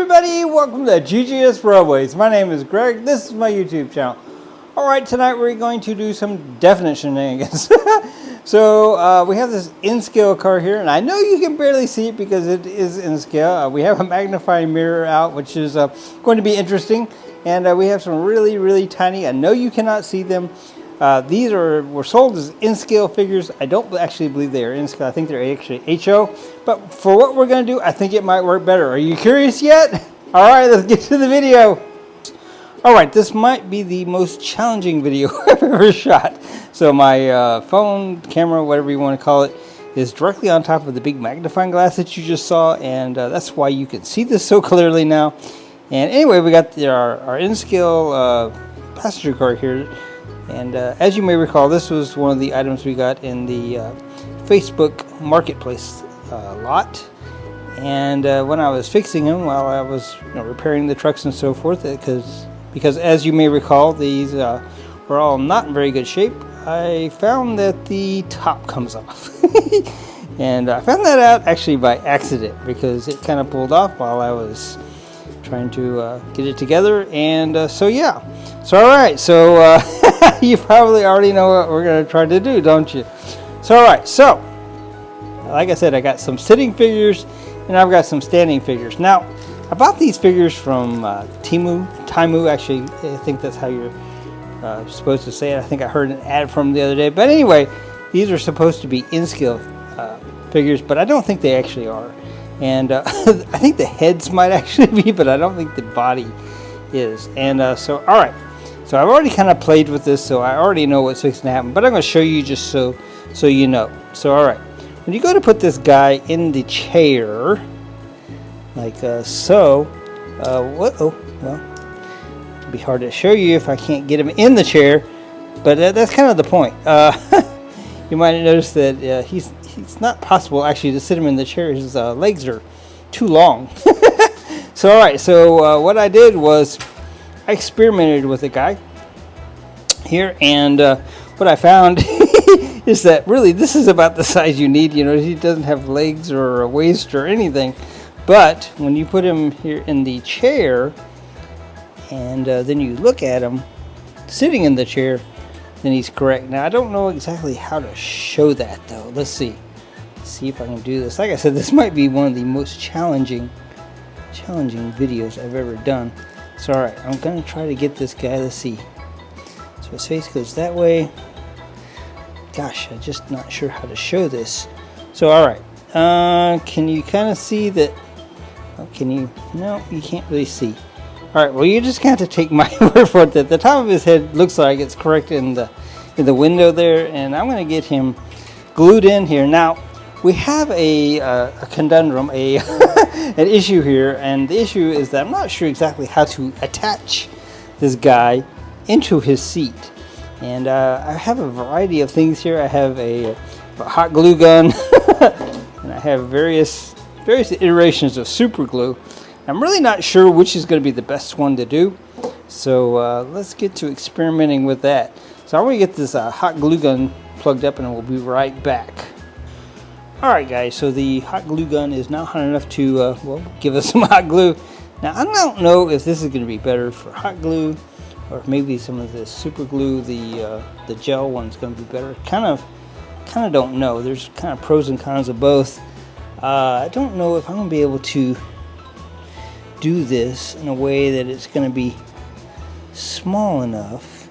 everybody, welcome to GGS Railways. My name is Greg, this is my YouTube channel. Alright, tonight we're going to do some definite shenanigans. So we have this in-scale car here, and I know you can barely see it because it is in scale. We have a magnifying mirror out, which is going to be interesting. And we have some really tiny, I know you cannot see them. These were sold as in-scale figures. I don't actually believe they are in-scale. I think they're actually HO. But for what we're going to do, I think it might work better. Are you curious yet? Alright, let's get to the video. Alright, this might be the most challenging video I've ever shot. So my phone, camera, whatever you want to call it, is directly on top of the big magnifying glass that you just saw. And that's why you can see this so clearly now. And anyway, we got our in-scale passenger car here. And as you may recall, this was one of the items we got in the Facebook Marketplace lot. And when I was fixing them, while I was repairing the trucks and so forth, because as you may recall, these were all not in very good shape, I found that the top comes off. And I found that out actually by accident, because it kind of pulled off while I was trying to get it together. And so yeah, so alright, so you probably already know what we're going to try to do, don't you? So alright, so like I said, I got some sitting figures and I've got some standing figures. Now I bought these figures from temu, actually. I think that's how you're supposed to say it. I think I heard an ad from the other day, but anyway, these are supposed to be in-scale figures, but I don't think they actually are. And I think the heads might actually be, but I don't think the body is. And so, alright. So I've already kind of played with this, so I already know what's fixing to happen. But I'm going to show you just so you know. So, alright. When you go to put this guy in the chair, like so, well, it'd be hard to show you if I can't get him in the chair. But that's kind of the point. You might have noticed that it's not possible actually to sit him in the chair. His legs are too long. So alright, so what I did was I experimented with the guy here, and what I found is that really this is about the size you need. He doesn't have legs or a waist or anything, but when you put him here in the chair and then you look at him sitting in the chair, then he's correct. Now I don't know exactly how to show that though. Let's see if I can do this. Like I said, this might be one of the most challenging videos I've ever done. So alright, I'm gonna try to get this guy. Let's see. So his face goes that way. Gosh, I'm just not sure how to show this. So alright, can you kind of see that? Oh, can you? No, you can't really see. Alright, well, you're just gonna have to take my word for it that the top of his head looks like it's correct in the window there, and I'm gonna get him glued in here. Now we have a conundrum, an issue here, and the issue is that I'm not sure exactly how to attach this guy into his seat. And I have a variety of things here. I have a hot glue gun, and I have various iterations of super glue. I'm really not sure which is going to be the best one to do, so let's get to experimenting with that. So I'm going to get this hot glue gun plugged up, and we'll be right back. Alright guys, so the hot glue gun is now hot enough to, well, give us some hot glue. Now I don't know if this is going to be better for hot glue, or if maybe some of the super glue, the gel one's going to be better. Kind of don't know. There's kind of pros and cons of both. I don't know if I'm going to be able to do this in a way that it's going to be small enough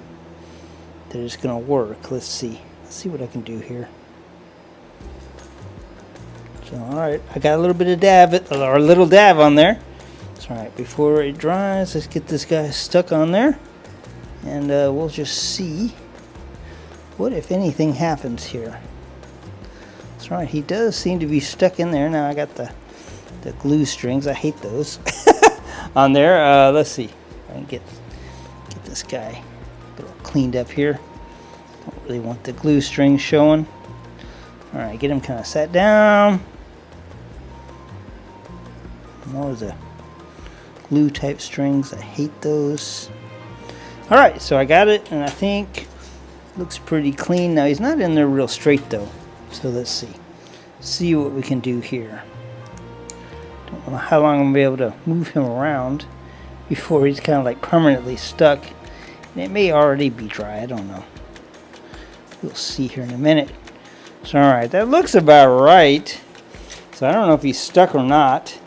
that it's going to work. Let's see what I can do here. So, alright, I got a little bit of dab on there. So, alright, before it dries, let's get this guy stuck on there. And we'll just see what, if anything, happens here. That's right, he does seem to be stuck in there. Now I got the glue strings, I hate those, on there. Let's see if I can get this guy a little cleaned up here. Don't really want the glue strings showing. Alright, get him kind of sat down. More of the glue type strings, I hate those. Alright, so I got it, and I think it looks pretty clean. Now he's not in there real straight though, so let's see what we can do here. Don't don't know how long I'm going to be able to move him around before he's kind of like permanently stuck. And it may already be dry, I don't know. We'll see here in a minute. So alright, that looks about right. So I don't know if he's stuck or not.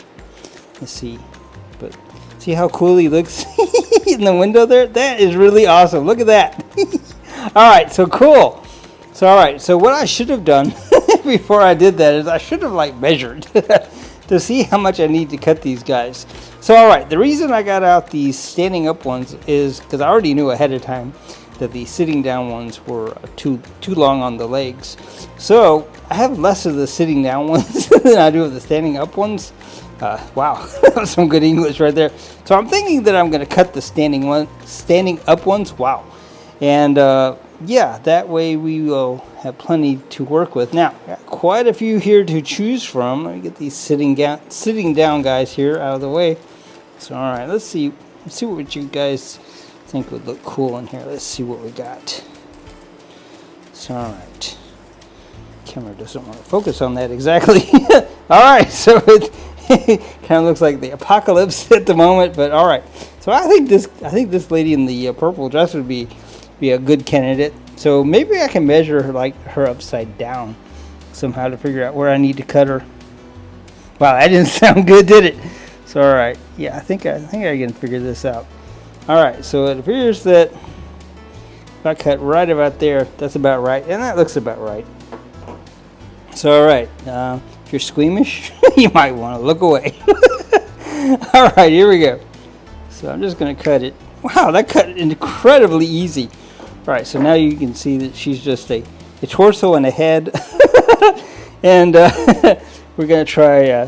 Let's see. But see how cool he looks in the window there? That is really awesome. Look at that. Alright, so cool. So alright, so what I should have done before I did that is I should have like measured to see how much I need to cut these guys. So alright, the reason I got out these standing up ones is because I already knew ahead of time that the sitting down ones were too long on the legs. So I have less of the sitting down ones than I do of the standing up ones. Wow, that was some good English right there. So I'm thinking that I'm going to cut the standing up ones. Wow, and yeah, that way we will have plenty to work with. Now, got quite a few here to choose from. Let me get these sitting down guys here out of the way. So all right, let's see what you guys think would look cool in here. Let's see what we got. So all right, camera doesn't want to focus on that exactly. All right, so it kind of looks like the apocalypse at the moment, but all right. So I think this lady in the purple dress would be a good candidate. So maybe I can measure her upside down somehow to figure out where I need to cut her. Wow, that didn't sound good, did it? So all right, yeah, I think I can figure this out. All right, so it appears that if I cut right about there, that's about right, and that looks about right. So all right, if you're squeamish, you might want to look away. All right, here we go. So I'm just going to cut it. Wow, that cut incredibly easy. All right, so now you can see that she's just a torso and a head. And we're going to try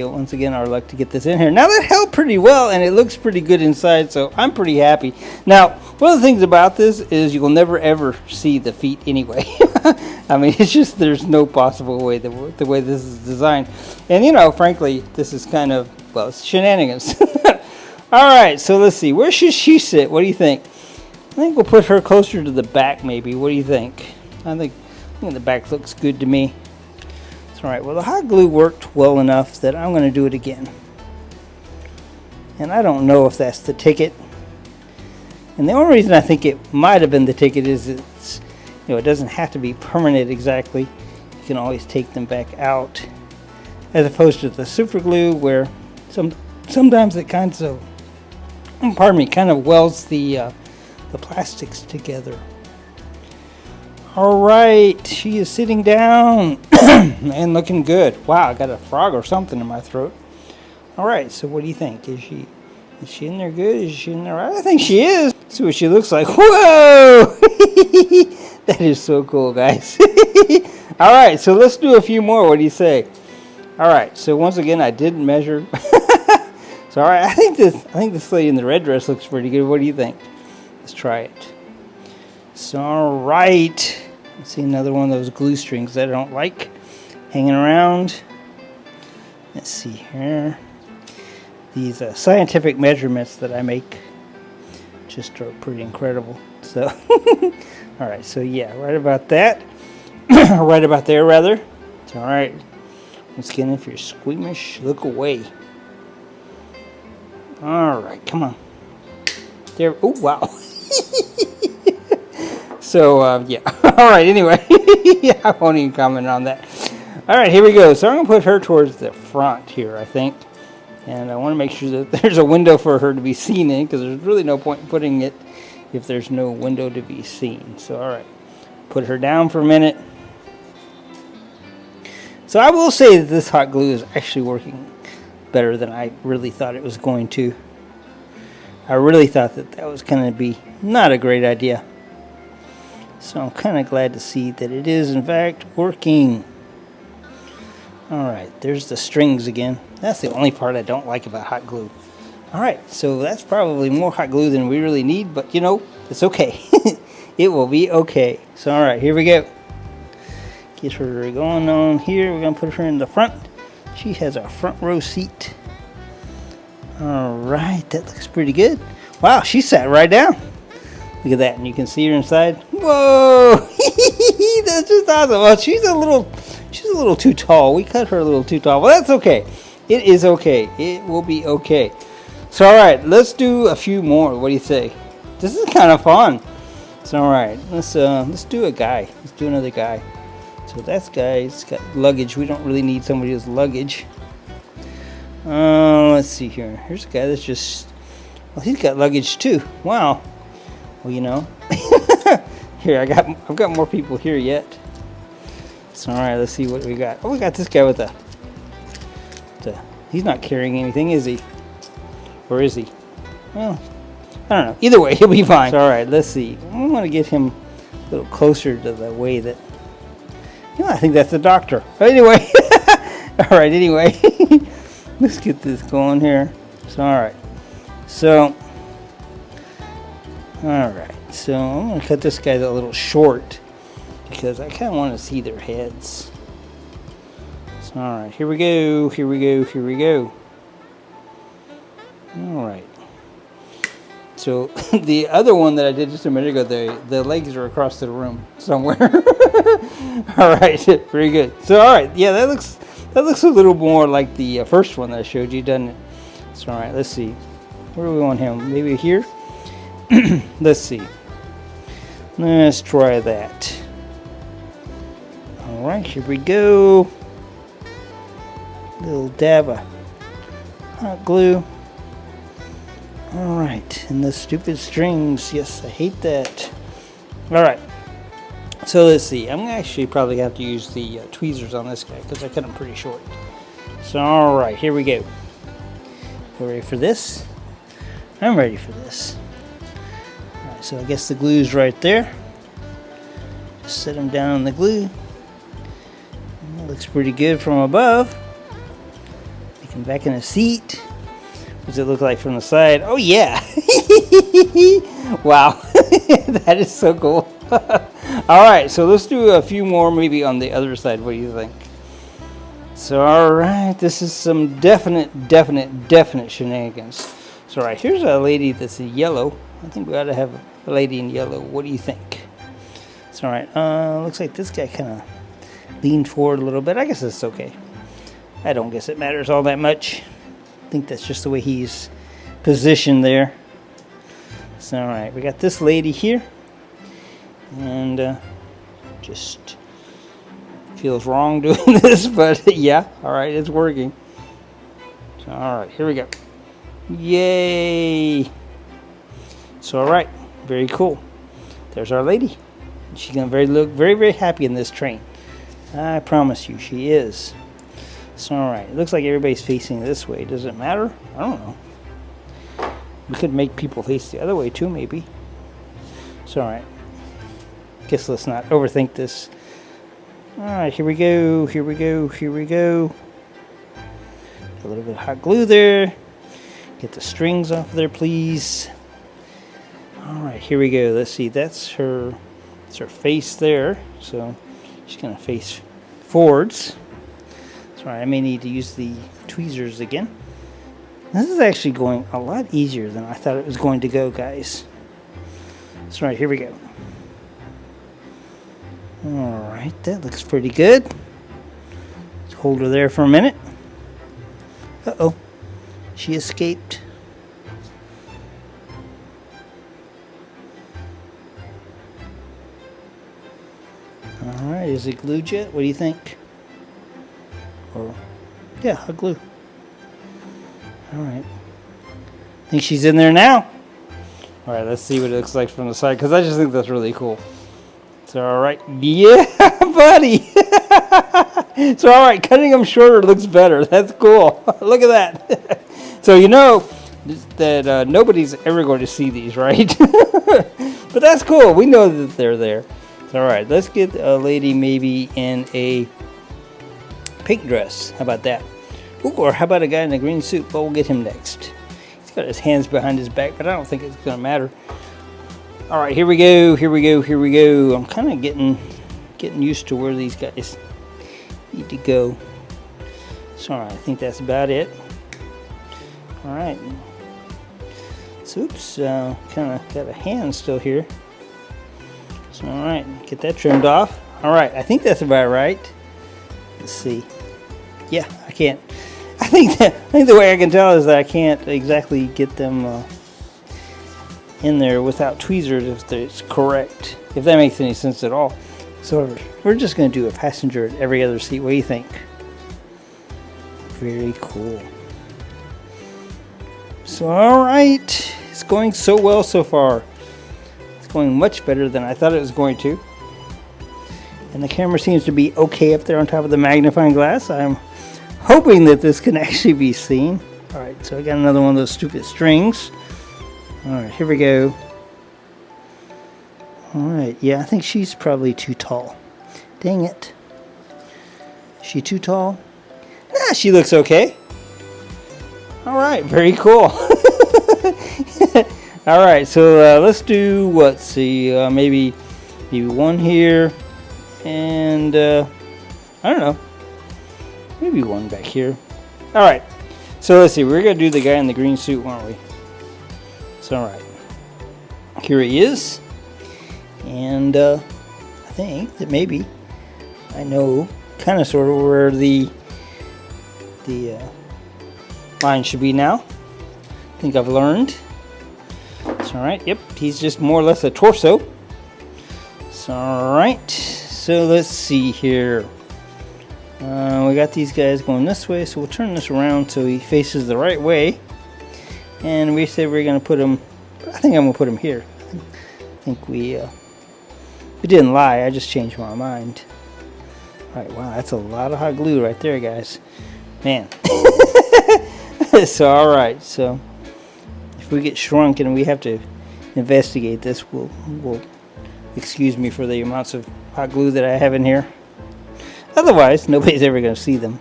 once again our luck to get this in here. Now that held pretty well, and it looks pretty good inside, so I'm pretty happy. Now, one of the things about this is you will never ever see the feet anyway. I mean, it's just there's no possible way the way this is designed. And you know, frankly, this is kind of, well, it's shenanigans. All right, so let's see. Where should she sit? What do you think? I think we'll put her closer to the back, maybe. What do you think? I think the back looks good to me. All right, well, the hot glue worked well enough that I'm going to do it again. And I don't know if that's the ticket. And the only reason I think it might have been the ticket is it's, you know, it doesn't have to be permanent exactly. You can always take them back out, as opposed to the super glue where sometimes it kind of welds the plastics together. All right, she is sitting down and looking good. Wow, I got a frog or something in my throat. All right, so what do you think? Is she in there good? Is she in there right? I think she is. See what she looks like. Whoa! That is so cool, guys. All right, so let's do a few more. What do you say? All right, so once again, I didn't measure. So all right, I think this lady in the red dress looks pretty good. What do you think? Let's try it. So all right. Let's see another one of those glue strings that I don't like hanging around. Let's see here. These scientific measurements that I make just are pretty incredible. So, all right. So yeah, right about that. Right about there, rather. So, all right. Once again, if you're squeamish, look away. All right, come on. There. Oh wow. So, yeah. All right, anyway. Yeah, I won't even comment on that. All right, here we go. So I'm going to put her towards the front here, I think. And I want to make sure that there's a window for her to be seen in, because there's really no point in putting it if there's no window to be seen. So, all right. Put her down for a minute. So I will say that this hot glue is actually working better than I really thought it was going to. I really thought that was going to be not a great idea. So I'm kind of glad to see that it is, in fact, working. All right, there's the strings again. That's the only part I don't like about hot glue. All right, so that's probably more hot glue than we really need, but, you know, it's okay. It will be okay. So, all right, here we go. Get her going on here. We're going to put her in the front. She has a front row seat. All right, that looks pretty good. Wow, she sat right down. Look at that, and you can see her inside. Whoa! That's just awesome. Well, she's a little too tall. We cut her a little too tall. Well, that's okay. It is okay. It will be okay. So, all right, let's do a few more. What do you say? This is kind of fun. So, all right, let's do a guy. Let's do another guy. So that's guy. He's got luggage. We don't really need somebody who's luggage. Let's see here. Here's a guy that's just. Well, he's got luggage too. Wow. Well, you know. Here, I've got more people here yet. So, all right, let's see what we got. Oh, we got this guy with the. He's not carrying anything, is he? Or is he? Well, I don't know. Either way, he'll be fine. So, all right, let's see. I want to get him a little closer to the way that. You know, I think that's the doctor. But anyway. All right, anyway. Let's get this going here. So, all right. So, all right. So, I'm going to cut this guy a little short because I kind of want to see their heads. So, all right. Here we go. Here we go. Here we go. All right. So, the other one that I did just a minute ago, the legs are across the room somewhere. All right. Very good. So, all right. Yeah, that looks a little more like the first one that I showed you, doesn't it? So, all right. Let's see. Where do we want him? Maybe here? Let's see. Let's try that. All right. Here we go. Little dab of hot glue. All right, and the stupid strings. Yes, I hate that. All right, so let's see. I'm actually probably have to use the tweezers on this guy because I cut him pretty short. So, all right, here we go. You ready for this? I'm ready for this. All right, so I guess the glue's right there. Just set him down on the glue. It looks pretty good from above. Make him back in a seat. What does it look like from the side? Oh, yeah. Wow. That is so cool. All right, so let's do a few more maybe on the other side. What do you think? So, all right, this is some definite shenanigans. So, all right, here's a lady that's in yellow. I think we ought to have a lady in yellow. What do you think? So, all right, looks like this guy kind of leaned forward a little bit. I guess that's okay. I don't guess it matters all that much. I think that's just the way he's positioned there. So, all right, we got this lady here, and just feels wrong doing this, but yeah, all right, it's working. So, all right, here we go. Yay! So, all right, very cool. There's our lady. She's gonna look very happy in this train. I promise you, she is. So, all right, it looks like everybody's facing this way. Does it matter? I don't know. We could make people face the other way too, maybe. So, all right. Guess let's not overthink this. All right, here we go. Here we go. Here we go. A little bit of hot glue there. Get the strings off there, please. All right, here we go. Let's see. That's her face there. So she's gonna face forwards. Sorry, I may need to use the tweezers again. This is actually going a lot easier than I thought it was going to go, guys. So, right, here we go. Alright, that looks pretty good. Let's hold her there for a minute. Uh-oh. She escaped. Alright, is it glued yet? What do you think? Or, yeah, a glue. Alright. Think she's in there now? Alright, let's see what it looks like from the side, because I just think that's really cool. So, alright. Yeah, buddy! So, alright, cutting them shorter looks better. That's cool. Look at that. So, you know that nobody's ever going to see these, right? But that's cool. We know that they're there. So, alright, let's get a lady maybe in a pink dress. How about that? Ooh, or how about a guy in a green suit? Well, we'll get him next. He's got his hands behind his back, but I don't think it's going to matter. All right, here we go. Here we go. Here we go. I'm kind of getting used to where these guys need to go. So, all right, I think that's about it. All right. So, oops, kind of got a hand still here. So, all right, get that trimmed off. All right, I think that's about right. Let's see. Yeah, I can't. I think the way I can tell is that I can't exactly get them in there without tweezers if it's correct. If that makes any sense at all. So we're just going to do a passenger at every other seat. What do you think? Very cool. So alright, it's going so well so far. It's going much better than I thought it was going to. And the camera seems to be okay up there on top of the magnifying glass. I'm hoping that this can actually be seen. Alright, so I got another one of those stupid strings. Alright, here we go. Alright, yeah, I think she's probably too tall. Dang it. Is she too tall? Nah, she looks okay. Alright, very cool. Alright, so let's do, let's see, maybe one here. And, I don't know. Maybe one back here. Alright, so let's see, we're going to do the guy in the green suit, aren't we? So, alright. Here he is. And I think that maybe I know kind of sort of where the line should be now. I think I've learned. So, alright, yep, he's just more or less a torso. So, alright, so let's see here. We got these guys going this way, so we'll turn this around so he faces the right way. And we said we're going to put him, I think I'm going to put him here. I think we didn't lie, I just changed my mind. Alright, wow, that's a lot of hot glue right there, guys. Man. So, alright, so if we get shrunk and we have to investigate this, we'll excuse me for the amounts of hot glue that I have in here. Otherwise, nobody's ever going to see them.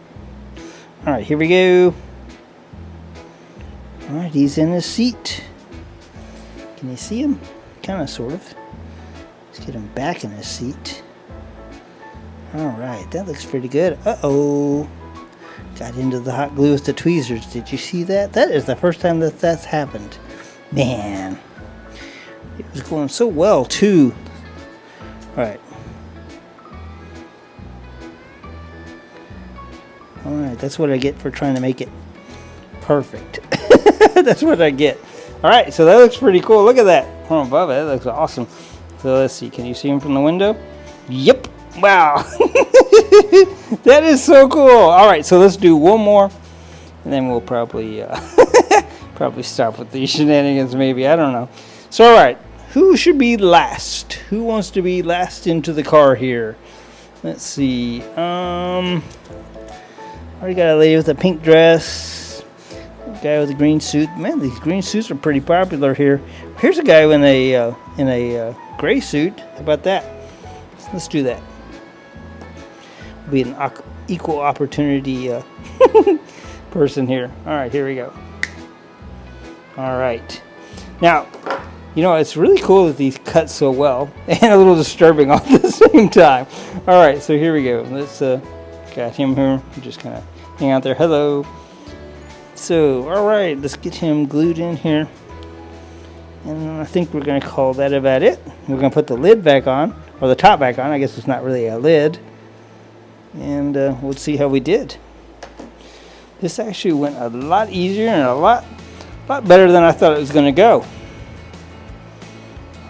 Alright, here we go. Alright, he's in his seat. Can you see him? Kind of, sort of. Let's get him back in his seat. Alright, that looks pretty good. Uh-oh. Got into the hot glue with the tweezers. Did you see that? That is the first time that that's happened. Man. It was going so well, too. Alright. Alright, that's what I get for trying to make it perfect. That's what I get. Alright, so that looks pretty cool. Look at that. From above it, that looks awesome. So let's see. Can you see him from the window? Yep. Wow. That is so cool. Alright, so let's do one more. And then we'll probably probably stop with these shenanigans maybe. I don't know. So alright. Who should be last? Who wants to be last into the car here? Let's see. Already got a lady with a pink dress. A guy with a green suit. Man, these green suits are pretty popular here. Here's a guy in a gray suit. How about that? Let's do that. Be an equal opportunity person here. All right, here we go. All right. Now, you know, it's really cool that these cut so well and a little disturbing all at the same time. All right, so here we go. Let's got him here. Just kind of hang out there. Hello. So, all right, let's get him glued in here. And I think we're going to call that about it. We're going to put the lid back on, or the top back on. I guess it's not really a lid. And we'll see how we did. This actually went a lot easier and a lot better than I thought it was going to go.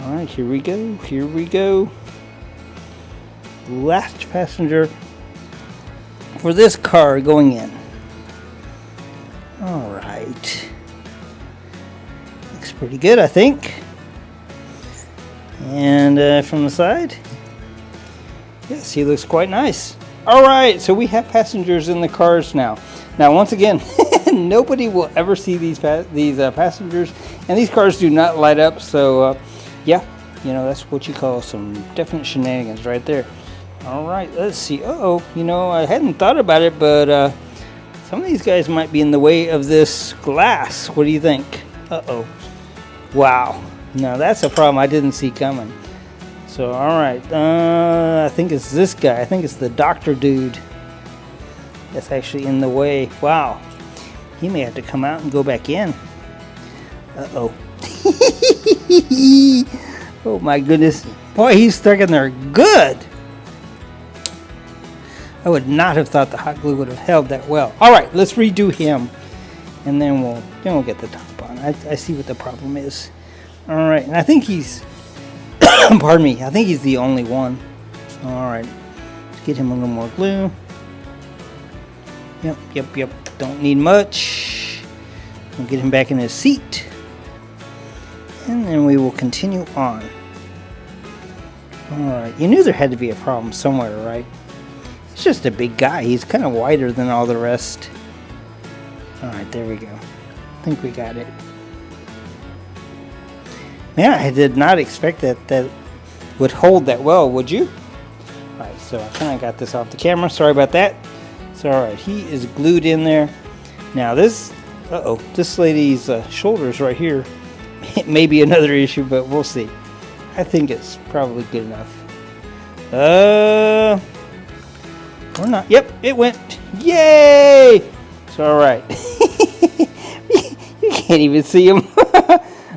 All right, here we go. Here we go. Last passenger for this car going in. All right. Looks pretty good, I think. And from the side, yes, he looks quite nice. All right, so we have passengers in the cars now. Now, once again, nobody will ever see these passengers, and these cars do not light up. So, yeah, you know, that's what you call some definite shenanigans right there. All right, let's see. Uh-oh, you know, I hadn't thought about it, but some of these guys might be in the way of this glass. What do you think? Uh-oh. Wow. Now, that's a problem I didn't see coming. So, all right. I think it's this guy. I think it's the doctor dude that's actually in the way. Wow. He may have to come out and go back in. Uh-oh. Oh, my goodness. Boy, he's stuck in there good. I would not have thought the hot glue would have held that well. All right, let's redo him, and then we'll get the top on. I see what the problem is. All right, and I think he's, pardon me, I think he's the only one. All right, let's get him a little more glue. Yep. Don't need much. We'll get him back in his seat, and then we will continue on. All right, you knew there had to be a problem somewhere, right? He's just a big guy. He's kind of wider than all the rest. All right, there we go. I think we got it. Man, I did not expect that would hold that well, would you? All right, so I kind of got this off the camera. Sorry about that. So, all right, he is glued in there. Now this, this lady's shoulders right here may be another issue, but we'll see. I think it's probably good enough. Or not. Yep, it went. Yay! So, all right. You can't even see them.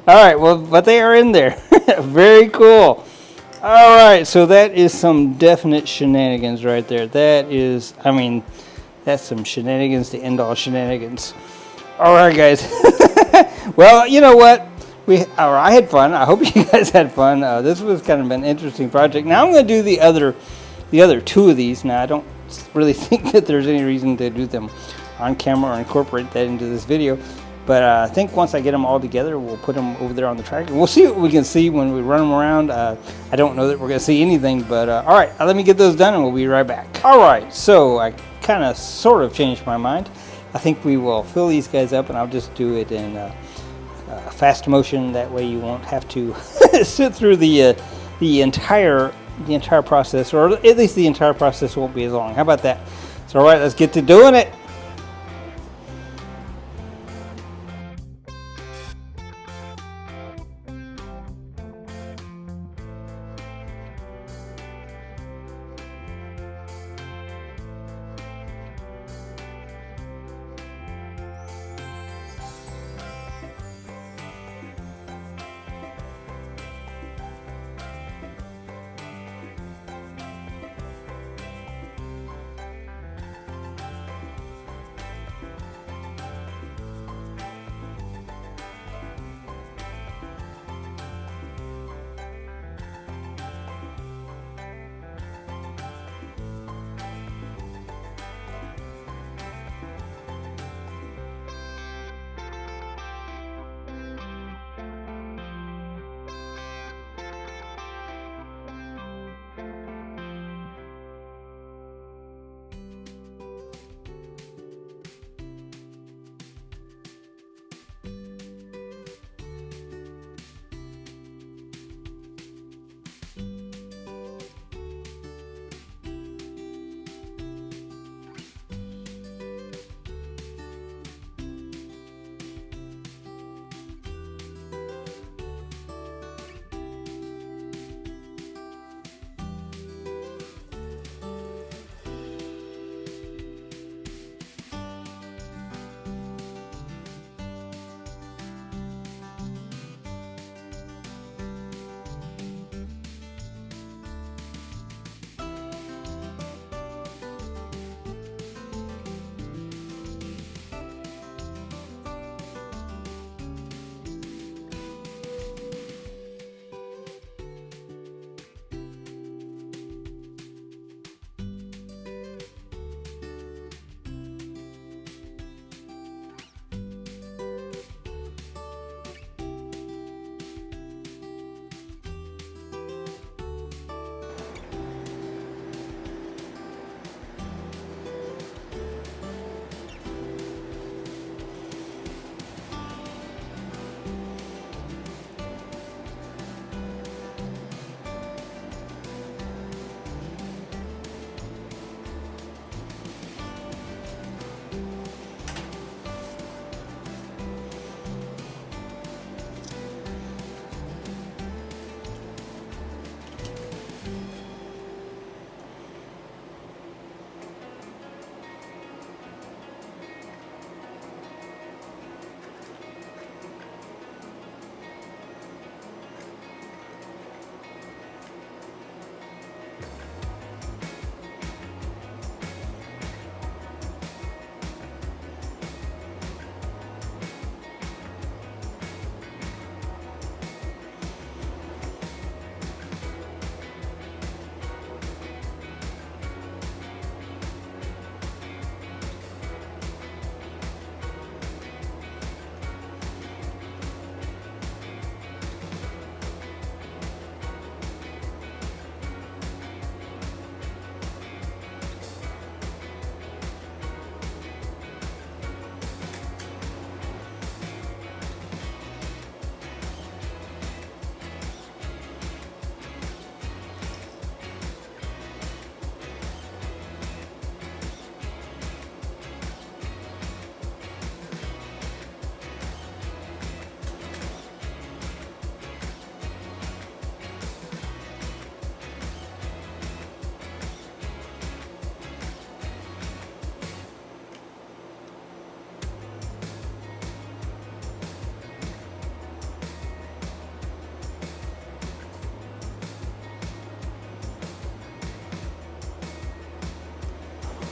All right, well, but they are in there. Very cool. All right, so that is some definite shenanigans right there. That is, I mean, that's some shenanigans to end all shenanigans. All right, guys. Well, you know what? I had fun. I hope you guys had fun. This was kind of an interesting project. Now I'm going to do the other two of these. Now I don't really think that there's any reason to do them on camera or incorporate that into this video. But I think once I get them all together, we'll put them over there on the track. And we'll see what we can see when we run them around. I don't know that we're going to see anything. But all right, let me get those done and we'll be right back. All right, so I kind of sort of changed my mind. I think we will fill these guys up and I'll just do it in fast motion. That way you won't have to sit through the entire process, or at least the entire process won't be as long. How about that? So all right, let's get to doing it.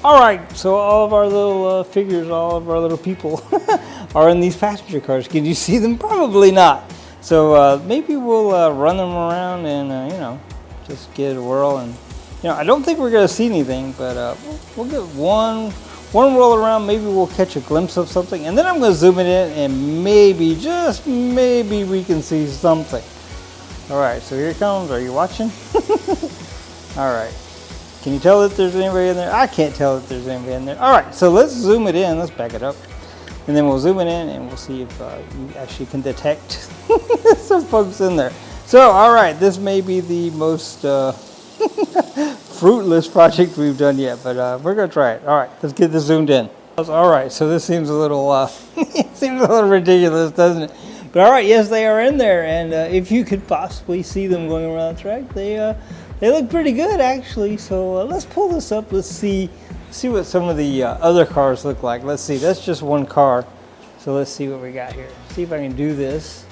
All right, so all of our little figures, all of our little people are in these passenger cars. Can you see them? Probably not. So maybe we'll run them around and, you know, just get a whirl. And, you know, I don't think we're going to see anything, but we'll get one roll around. Maybe we'll catch a glimpse of something. And then I'm going to zoom it in and maybe, just maybe, we can see something. All right, so here it comes. Are you watching? All right. Can you tell that there's anybody in there? I can't tell that there's anybody in there. All right, so let's zoom it in. Let's back it up. And then we'll zoom it in and we'll see if you actually can detect some folks in there. So, all right, this may be the most fruitless project we've done yet, but we're going to try it. All right, let's get this zoomed in. All right, so this seems a little, it seems a little ridiculous, doesn't it? But all right, yes, they are in there. And if you could possibly see them going around the track, they look pretty good, actually. So let's pull this up. Let's see what some of the other cars look like. Let's see. That's just one car. So let's see what we got here. See if I can do this.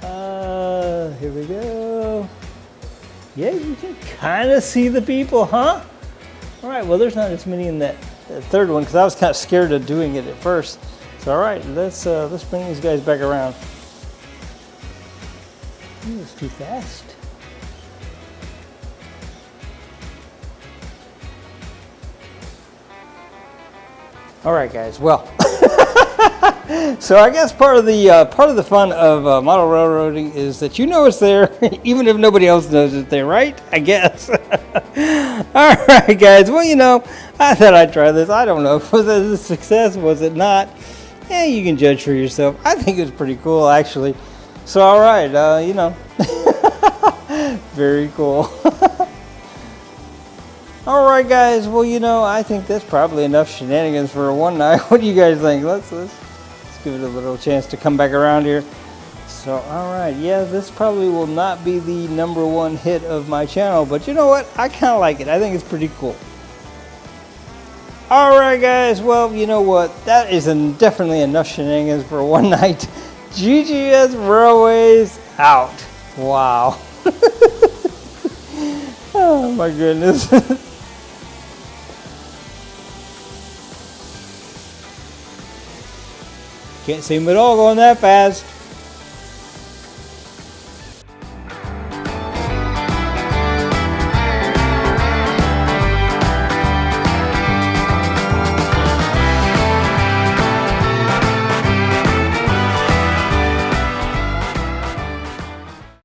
Here we go. Yeah, you can kind of see the people, huh? All right. Well, there's not as many in that third one because I was kind of scared of doing it at first. So all right, let's bring these guys back around. Ooh, it's too fast. All right, guys. Well, so I guess part of the fun of model railroading is that you know it's there, even if nobody else knows it's there, right? I guess. All right, guys. Well, you know, I thought I'd try this. I don't know. Was it a success? Was it not? Yeah, you can judge for yourself. I think it was pretty cool, actually. So, all right, you know, very cool. All right, guys. Well, you know, I think that's probably enough shenanigans for one night. What do you guys think? Let's give it a little chance to come back around here. So, all right, yeah, this probably will not be the #1 hit of my channel, but you know what? I kind of like it. I think it's pretty cool. All right, guys. Well, you know what? That is definitely enough shenanigans for one night. GGS Railways out. Wow. Oh my goodness. Can't see them at all going that fast.